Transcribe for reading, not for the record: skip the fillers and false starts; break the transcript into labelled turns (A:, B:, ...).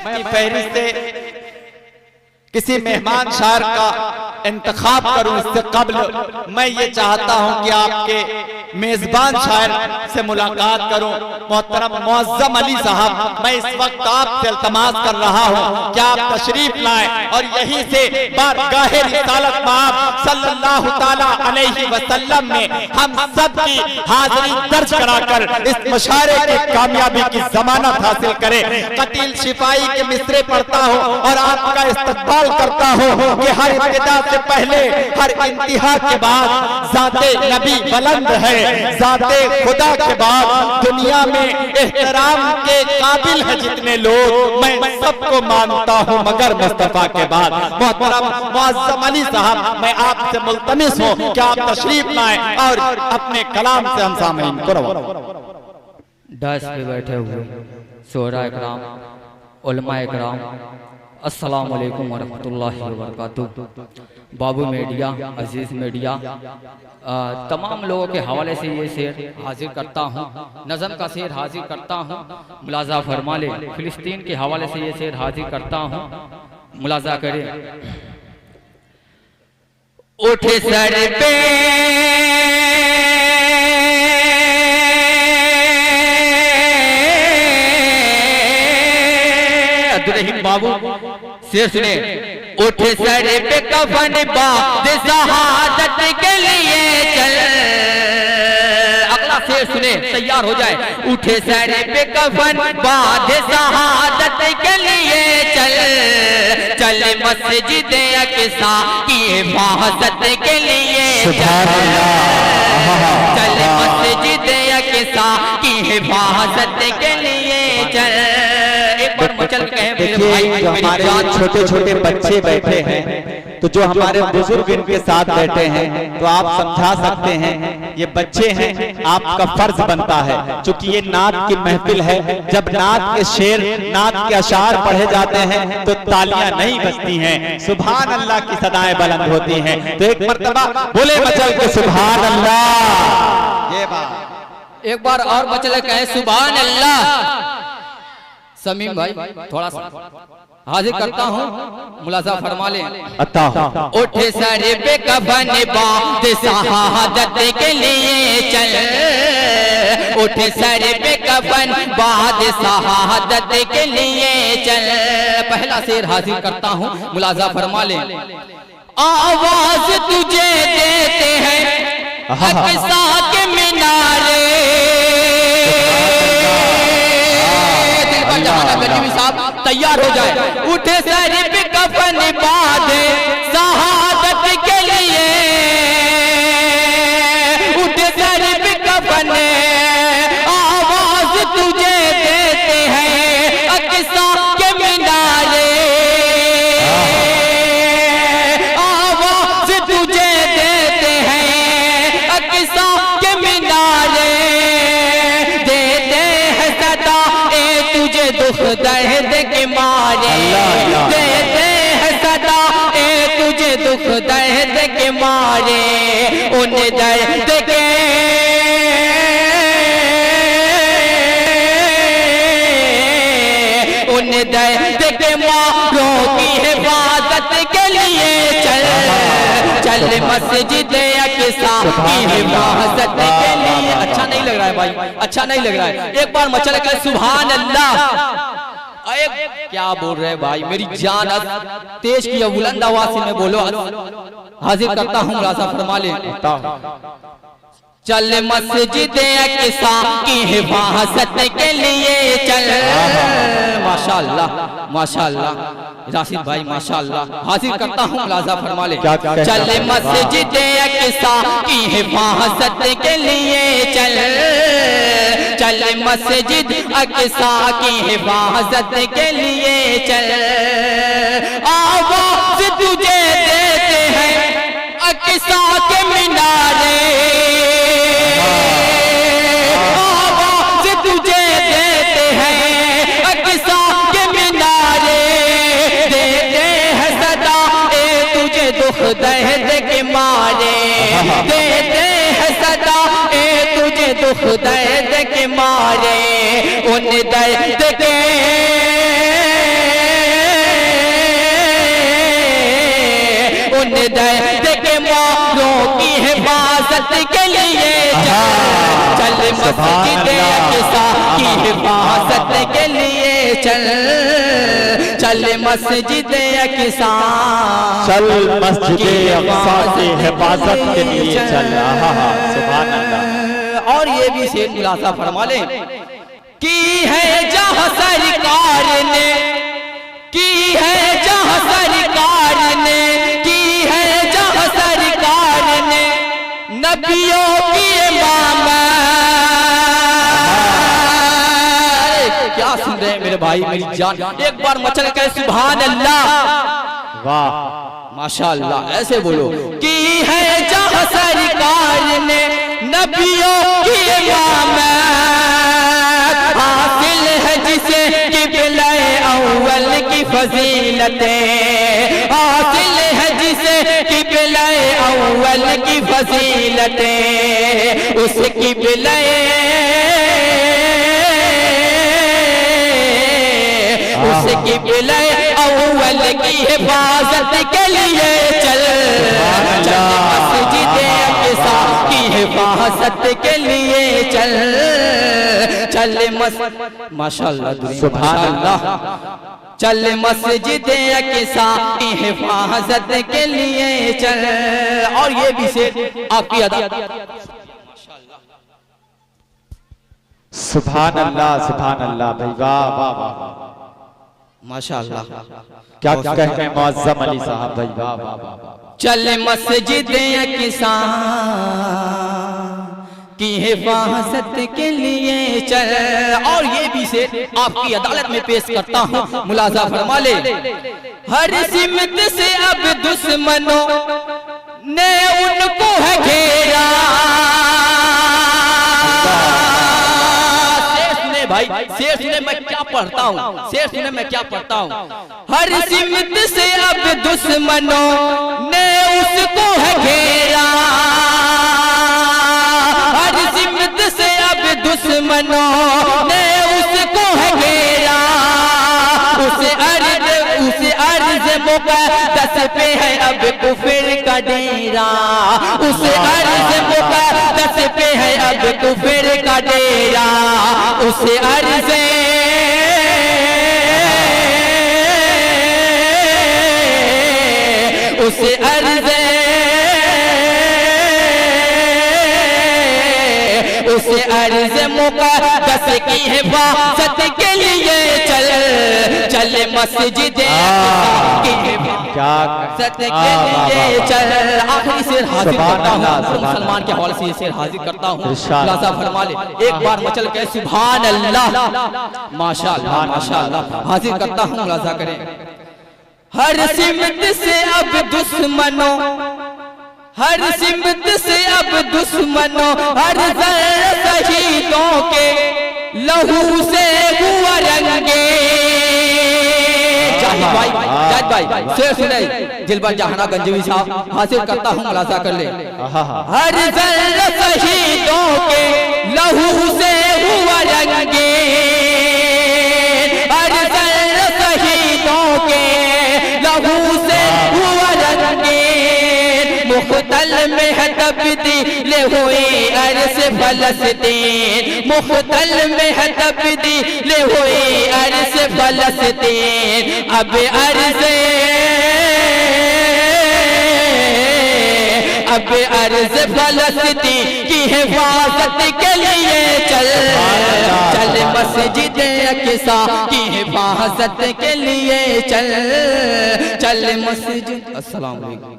A: अपनी फहरिस्त से किसी मेहमान शायर का इंतखाब करूं, इससे कब्ल मैं ये चाहता हूं कि आपके मेजबान शायर से मुलाकात करूं। मोहतरम मुअज्जम अली साहब, मैं इस वक्त आपसे इल्तमास कर रहा हूं कि आप तशरीफ लाएं और यहीं से बारगाहे रिसालत मआब सल्लल्लाहु ताला अलैहि वसल्लम में हम सब की हाजिरी दर्ज कराकर इस मुशायरे की कामयाबी की जमानत हासिल करें। कतील शिफाई के मिसरे पढ़ता हूं और आपका इस्तकबाल करता हूं कि हर इब्तिदा से पहले, हर इंतहा के बाद ज़ाते नबी बुलंद है, ज़ाते खुदा के बाद दुनिया में एहतराम के काबिल है जितने लोग, मैं सबको मानता हूं मगर मुस्तफा के बाद। मोहतरम मुअज्जम अली साहब, मैं आपसे मुल्तमिस हूं कि आप तशरीफ लाएं और अपने कलाम से हम सामीन को
B: डायस पे बैठे हुए शोहरा इकराम, उलमा इकराम, अस्सलाम वालेकुम वरहमतुल्लाहि वबरकातुहू। बाबू मीडिया, अजीज मीडिया, तमाम लोगों के हवाले से ये शेर हाजिर करता हूँ, नज़म का शेर हाजिर करता हूँ। मुलाजा फरमा ले, फिलिस्तीन के हवाले से ये शेर हाजिर करता हूँ, मुलाजा करें। उठे सर पे अब्दुर्रहीम बाबू शेर सुने। उठे सर पे कफन बाद शहादत के लिए चल, अगला शेर सुने, तैयार हो जाए। उठे सर पे कफन बाद शहादत के लिए चल, चल मस्जिद अक़सा की हिफाज़त के लिए चल, चल मस्जिद अक़सा की हिफाज़त के लिए चल।
A: देखिए, जो हमारे छोटे छोटे बच्चे बैठे हैं, तो जो हमारे बुजुर्ग इनके साथ बैठे हैं, तो आप समझा सकते हैं ये बच्चे हैं, आपका फर्ज बनता है, क्योंकि ये नात की महफिल है। जब नात के शेर, नात के अशार पढ़े जाते हैं तो तालियां नहीं बजती हैं, सुभान अल्लाह की सदाएं बुलंद होती हैं। तो एक मर्तबा बोले मचल के सुभान अल्लाह, ये बात
B: एक बार और मचल कहे सुभान अल्लाह। समीम भाई थोड़ा सा हाजिर करता हूँ, मुलाजा फरमा ले। उठे सर पे कफन बाद शहादत के लिए चल, उठे सर पे कफन बाद शहादत के लिए चल। पहला शेर हाजिर करता हूँ, मुलाजा फरमा ले। आवाज तुझे देते हैं अक़सा के मीनारे, साहब तैयार हो जाए। उठे सर पे कफन बाद शहादत के लिए, उठे सर पे कफन, आवाज तुझे देते हैं अक़सा के मीनारे, आवाज तुझे देते हैं अक़सा के मीनारे, देते हैं सदा तुझे दुख दर्द के मारे, देते हैं सदा तुझे दुख दर्द के मारे, उन दर्द के उन दर्द के मारों की हिफाजत के लिए चल, चल मस्जिद अक़सा की हिफाजत के लिए। अच्छा नहीं लग रहा है भाई, अच्छा नहीं लग रहा है। एक बार मचल कर सुभान अल्लाह। क्या बोल रहे भाई, मेरी जान तेज की बुलंद आवाज से मैं बोलो। हाजिर करता हूँ, मुलाजा फरमा ले। चल मस्जिद अक़सा की हिफाज़त के लिए चल, माशाअल्लाह माशाअल्लाह, राशिद भाई माशाअल्लाह। हाजिर करता हूँ, मुलाजा फरमा ले। चल मस्जिद अक़सा की हिफाज़त के लिए चल, चल मस्जिद अक़सा की हिफाज़त के लिए चल। आवाज़ तुझे देते हैं अक़सा के मीनारे, दर्द के मारे, देते हैं सदा तुझे दुख दर्द के मारे, उन दर्द के उन दर्द के मोरों की हिफाजत के लिए चल मस्जिद अक़सा की हिफाजत के लिए चल मस्जिद अक़सा,
C: चल मस्जिद अक़सा की हिफाजत के लिए चल। सुभान अल्लाह।
B: और ये भी शेर खुलासा फरमा ले की है जहाँ सरकार ने, की है जहाँ सरकार ने, की है जहाँ सरकार ने नबियों की इमाम। क्या सुन रहे हैं मेरे भाई मेरी जान, एक बार मचल के सुभान अल्लाह,
C: वाह
B: माशाअल्लाह, ऐसे बोलो की है जहाँ सरकार ने नबियों की इमामत, हासिल है जिसे क़िबला-ए अव्वल की फजीलतें, हासिल है जिसे क़िबला-ए अव्वल की फजीलतें, उस क़िबला-ए उस क़िबला-ए अव्वल की हिफाजत के लिए चल मस्जिद अक़सा की हिफाजत के लिए चल माशाअल्लाह सुभान अल्लाह, चल मस्जिद अक़सा की हिफाजत के लिए चल। और ये भी शेर आपकी अदा,
C: सुभान अल्लाह भाई, वाह वाह वाह
B: माशाअल्लाह,
C: क्या कहें मुअज़्ज़म अली साहब भाई, वाह वाह वाह।
B: चल मस्जिद अक़सा की हिफाजत के लिए चल। और ये भी से आपकी अदालत में पेश करता हूँ, मुलाजा फरमा ले। हर सिमत से अब दुश्मनों ने उनको है घेरा, भाई शेर सुने मैं क्या पढ़ता हूँ, शेर सुने मैं क्या पढ़ता हूँ। हर सिमत से अब दुश्मनों ने उसको है घेरा, हर सिमत से अब दुश्मनों ने उसको है घेरा, उसे अर्ज़ मुक़द्दस पे है अब कुफ़र का डेरा, उसे अर्ज़ मुक़द्दस पे है अब कुफ़र का डेरा, उसे अर्ज़ उसे अर्ज़ मुक़द्दस की हिफाजत के लिए चल मस्जिद की हिफाजत के लिए चल। आखिरी शेर हाजिर करता हूँ, मुसलमान के हवाले से ये शेर हाजिर करता हूँ, खुलासा फरमा ले। एक बार मचल के सुभान अल्लाह, माशाअल्लाह माशाअल्लाह, हाजिर करता हूँ, खुलासा करें। हर सिमत से अब दुश्मनों, हर सिमत से अब दुश्मनों, हर ज़र्रा शहीदों के लहू से हुआ रंगे। जाहिद भाई शेर सुने, जिलबा जहाना गंजवी साहब, हासिल करता हूँ, मुलाजा कर ले। हर ज़र्रा शहीदों के लहू से हुआ रंगे, हर ज़र्रा शहीदों के लहू से हुआ रंगे, मुख्तल में है तब्दील हुई अर्ज़ फ़लस्तीन, मुख्तल में है तब्दील हुई अर्ज़ फ़लस्तीन, अब अर्ज़ फ़लस्तीन की हिफाजत के लिए चल मस्जिद अक़सा की हिफाजत के लिए चल मस्जिद। अस्सलाम वालेकुम।